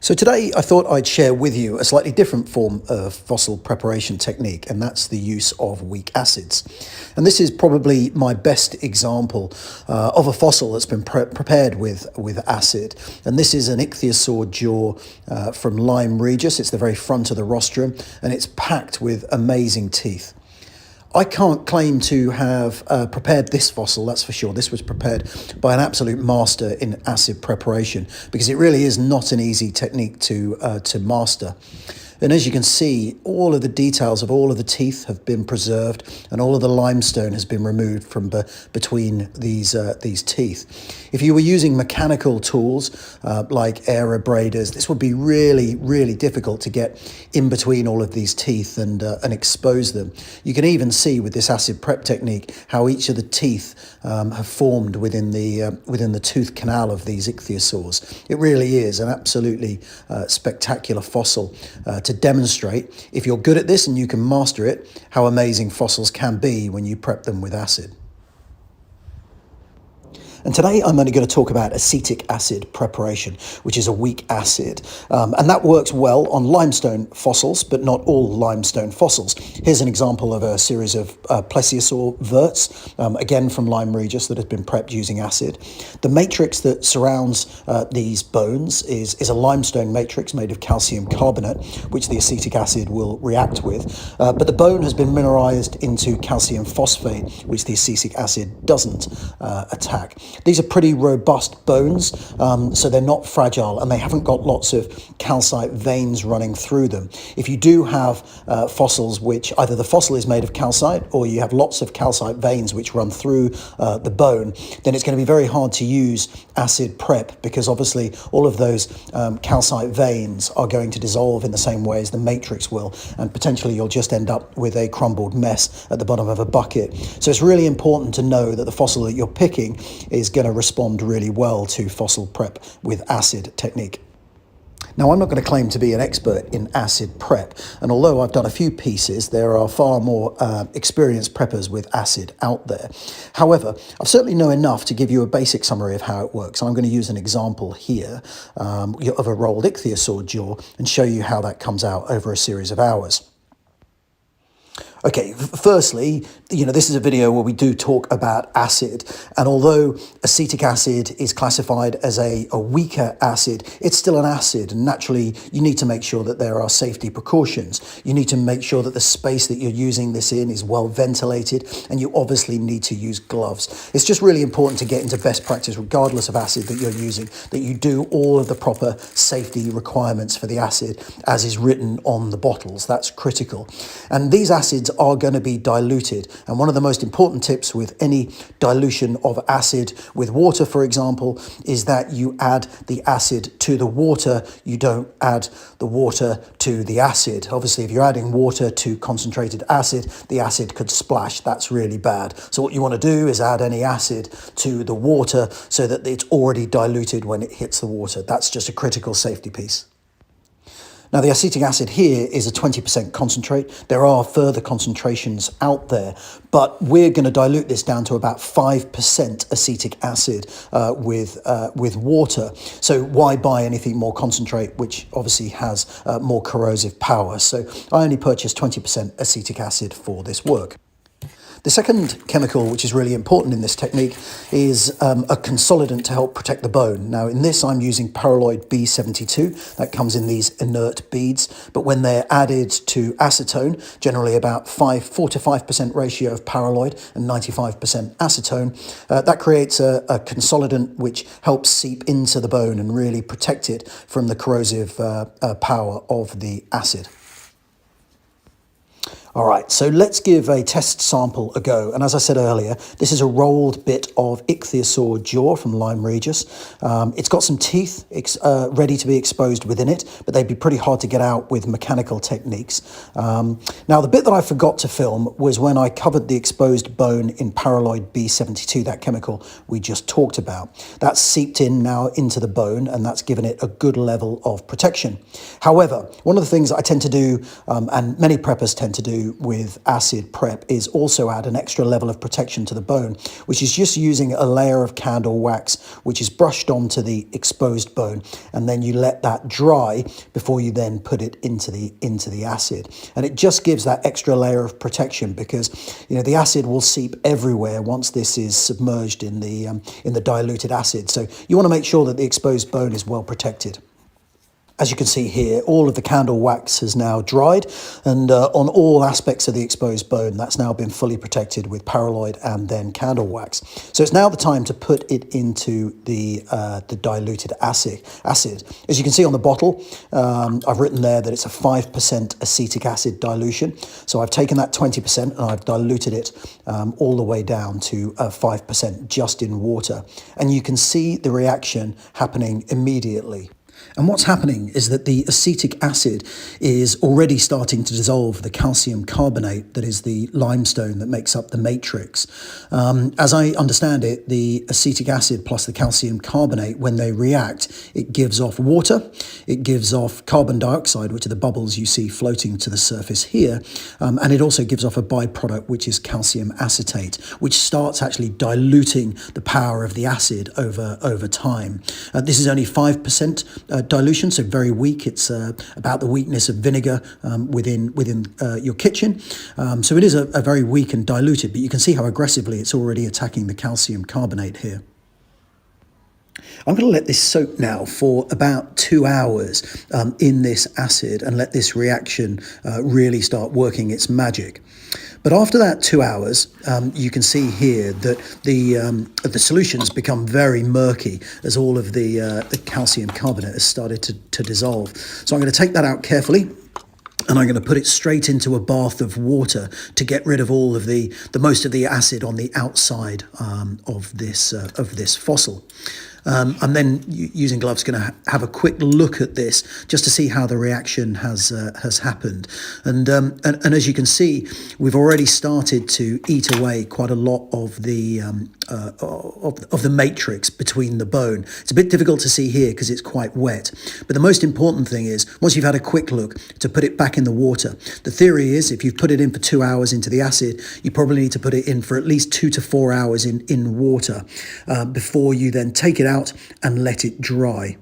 So today I thought I'd share with you a slightly different form of fossil preparation technique, and that's the use of weak acids. And this is probably my best example of a fossil that's been prepared with acid. And this is an ichthyosaur jaw from Lyme Regis. It's the very front of the rostrum, and it's packed with amazing teeth. I can't claim to have prepared this fossil, that's for sure. This was prepared by an absolute master in acid preparation, because it really is not an easy technique to master. And as you can see, all of the details of all of the teeth have been preserved, and all of the limestone has been removed from between these teeth. If you were using mechanical tools like aerobraders, this would be really, really difficult to get in between all of these teeth and expose them. You can even see with this acid prep technique how each of the teeth have formed within the tooth canal of these ichthyosaurs. It really is an absolutely spectacular fossil to demonstrate, if you're good at this and you can master it, how amazing fossils can be when you prep them with acid. And today I'm only going to talk about acetic acid preparation, which is a weak acid. And that works well on limestone fossils, but not all limestone fossils. Here's an example of a series of plesiosaur verts, again from Lyme Regis, that has been prepped using acid. The matrix that surrounds these bones is a limestone matrix made of calcium carbonate, which the acetic acid will react with. But the bone has been mineralized into calcium phosphate, which the acetic acid doesn't attack. These are pretty robust bones, so they're not fragile, and they haven't got lots of calcite veins running through them. If you do have fossils which either the fossil is made of calcite or you have lots of calcite veins which run through the bone, then it's going to be very hard to use acid prep, because obviously all of those calcite veins are going to dissolve in the same way as the matrix will, and potentially you'll just end up with a crumbled mess at the bottom of a bucket. So it's really important to know that the fossil that you're picking is going to respond really well to fossil prep with acid technique. Now, I'm not going to claim to be an expert in acid prep, and although I've done a few pieces, there are far more experienced preppers with acid out there. However, I certainly know enough to give you a basic summary of how it works. I'm going to use an example here of a rolled ichthyosaur jaw and show you how that comes out over a series of hours. Okay, firstly, this is a video where we do talk about acid, and although acetic acid is classified as a weaker acid, it's still an acid, and naturally you need to make sure that there are safety precautions. You need to make sure that the space that you're using this in is well ventilated, and you obviously need to use gloves. It's just really important to get into best practice, regardless of acid that you're using, that you do all of the proper safety requirements for the acid as is written on the bottles. That's critical. And these acids are going to be diluted, and one of the most important tips with any dilution of acid with water, for example, is that you add the acid to the water. You don't add the water to the acid. Obviously, if you're adding water to concentrated acid, the acid could splash. That's really bad. So what you want to do is add any acid to the water so that it's already diluted when it hits the water. That's just a critical safety piece. Now, the acetic acid here is a 20% concentrate. There are further concentrations out there, but we're going to dilute this down to about 5% acetic acid with water. So why buy anything more concentrate, which obviously has more corrosive power? So I only purchased 20% acetic acid for this work. The second chemical, which is really important in this technique, is a consolidant to help protect the bone. Now, in this, I'm using paraloid B72. That comes in these inert beads. But when they're added to acetone, generally about 4 to 5% ratio of paraloid and 95% acetone, that creates a consolidant which helps seep into the bone and really protect it from the corrosive power of the acid. All right, so let's give a test sample a go. And as I said earlier, this is a rolled bit of ichthyosaur jaw from Lyme Regis. It's got some teeth ready to be exposed within it, but they'd be pretty hard to get out with mechanical techniques. Now, the bit that I forgot to film was when I covered the exposed bone in paraloid B72, that chemical we just talked about. That's seeped in now into the bone, and that's given it a good level of protection. However, one of the things I tend to do, and many preppers tend to do, do with acid prep is also add an extra level of protection to the bone, which is just using a layer of candle wax, which is brushed onto the exposed bone, and then you let that dry before you then put it into the acid. And it just gives that extra layer of protection because, you know, the acid will seep everywhere once this is submerged in the diluted acid. So you want to make sure that the exposed bone is well protected. As you can see here, all of the candle wax has now dried, and on all aspects of the exposed bone, that's now been fully protected with paraloid and then candle wax. So it's now the time to put it into the diluted acid. As you can see on the bottle, I've written there that it's a 5% acetic acid dilution. So I've taken that 20% and I've diluted it all the way down to 5% just in water. And you can see the reaction happening immediately. And what's happening is that the acetic acid is already starting to dissolve the calcium carbonate that is the limestone that makes up the matrix. As I understand it, the acetic acid plus the calcium carbonate, when they react, it gives off water, it gives off carbon dioxide, which are the bubbles you see floating to the surface here, and it also gives off a byproduct, which is calcium acetate, which starts actually diluting the power of the acid over time. This is only 5% dilution, so very weak. It's about the weakness of vinegar within your kitchen. So it is a very weak and diluted, but you can see how aggressively it's already attacking the calcium carbonate here. I'm going to let this soak now for about 2 hours in this acid and let this reaction really start working its magic. But after that 2 hours, you can see here that the solutions become very murky as all of the calcium carbonate has started to dissolve. So I'm going to take that out carefully, and I'm going to put it straight into a bath of water to get rid of all of the most of the acid on the outside of this fossil. I'm then, using gloves, going to have a quick look at this just to see how the reaction has happened. And as you can see, we've already started to eat away quite a lot of the matrix between the bone. It's a bit difficult to see here because it's quite wet. But the most important thing is, once you've had a quick look, to put it back in the water. The theory is, if you've put it in for 2 hours into the acid, you probably need to put it in for at least 2 to 4 hours in water before you then take it out and let it dry.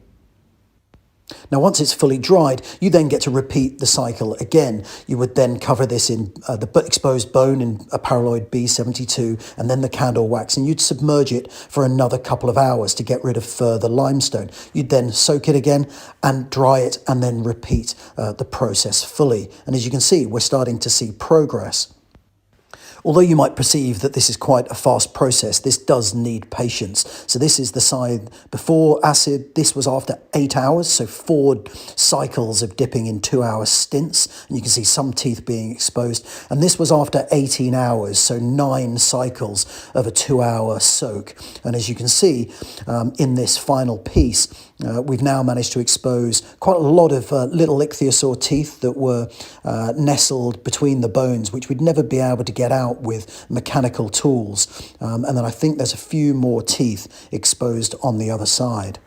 Now, once it's fully dried, you then get to repeat the cycle again. You would then cover this in the exposed bone in a paraloid B72 and then the candle wax, and you'd submerge it for another couple of hours to get rid of further limestone. You'd then soak it again and dry it and then repeat the process fully. And as you can see, we're starting to see progress. Although you might perceive that this is quite a fast process, this does need patience. So this is the side before acid. This was after 8 hours, so 4 cycles of dipping in 2-hour stints. And you can see some teeth being exposed. And this was after 18 hours, so 9 cycles of a 2-hour soak. And as you can see in this final piece, we've now managed to expose quite a lot of little ichthyosaur teeth that were nestled between the bones, which we'd never be able to get out with mechanical tools. And then I think there's a few more teeth exposed on the other side.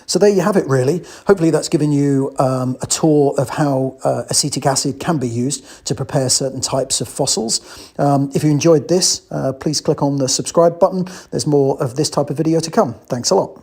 So there you have it, really. Hopefully that's given you a tour of how acetic acid can be used to prepare certain types of fossils. If you enjoyed this, please click on the subscribe button. There's more of this type of video to come. Thanks a lot.